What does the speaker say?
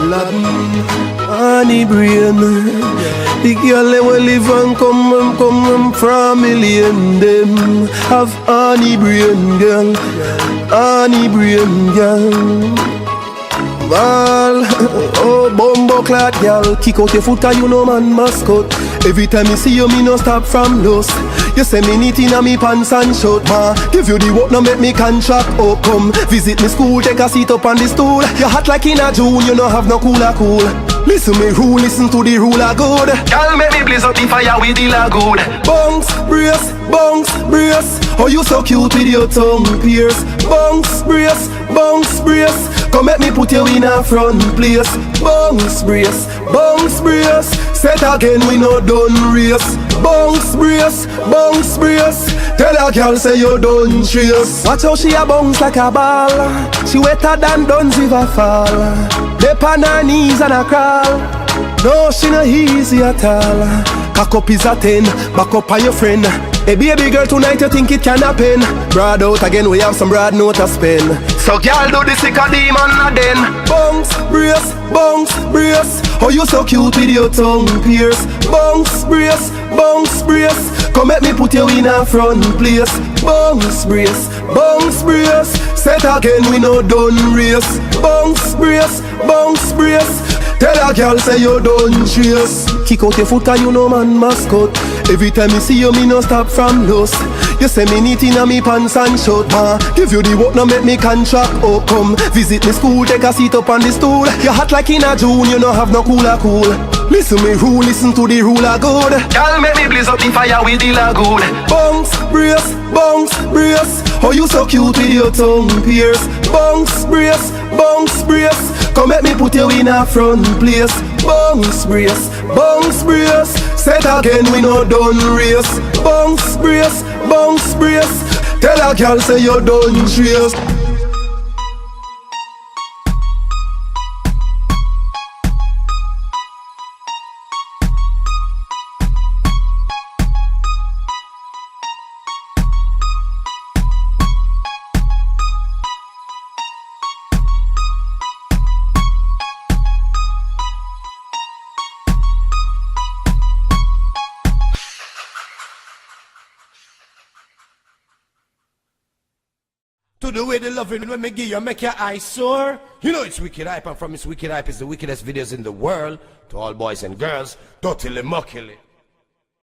Aladdin, honey brain. The girl they will live and come from million them have honey brain girl, honey brain girl. Well, oh bumbo clad girl, kick out your foot 'cause you know man mascot. Every time you see you, me no stop from lust. You say me neat inna me pants and short, ma. Give you the work, no make me contract. Oh come, visit me school, take a seat up on the stool. You hot like in a June, you no have no cooler cool. Listen me rule, listen to the ruler good. Girl make me blaze up the fire with the lagoon. Bunks, brace, bunks, brace. Oh you so cute with your tongue pierce. Bunks, brace, bunks, brace. Come make me put you in a front place. Bunks, brace, bunks, brace. Set again we no done race. Bunks, brace, bunks, brace. Tell a girl say you done trace. Watch how she a bounce like a ball. She wetter than Duns River fall. Dip on her knees and a crawl. No, she no easy at all. Cock up is a 10, back up on your friend. Hey baby girl, tonight you think it can happen. Broad out again, we have some broad note to spin. So girl do the sick of demon and then bunks, brace, bunks, brace. Oh you so cute with your tongue pierce. Bunks, brace, bunks, brace. Come make me put you in a front place. Bunks, brace, bunks, brace. Set again, we no done race. Bunks, brace, bunks, brace. Tell a girl say you done trace. Kick out your foot 'cause you know man mascot. Every time you see you, me no stop from lust. You say me neat inna me pants and short, ma. Give you the work, no make me contract. Oh come, visit me school, take a seat up on the stool. You hot like in a June, you no have no cooler cool. Listen me rule, listen to the ruler good. Girl make me blaze up the fire with the lagoon. Bunks, brace, bunks, brace. Oh you so cute with your tongue pierce. Bunks, brace, bunks, brace. Come make me put you in a front place. Bunks, brace, bunks, brace. Set again we no done race. Bunks, brace, bunks, brace. Tell a girl say you done trace. To the way the loving when me give you make your eyes sore. You know it's Wicked Hype, and from it's Wicked Hype is the wickedest videos in the world. To all boys and girls, totally muckily.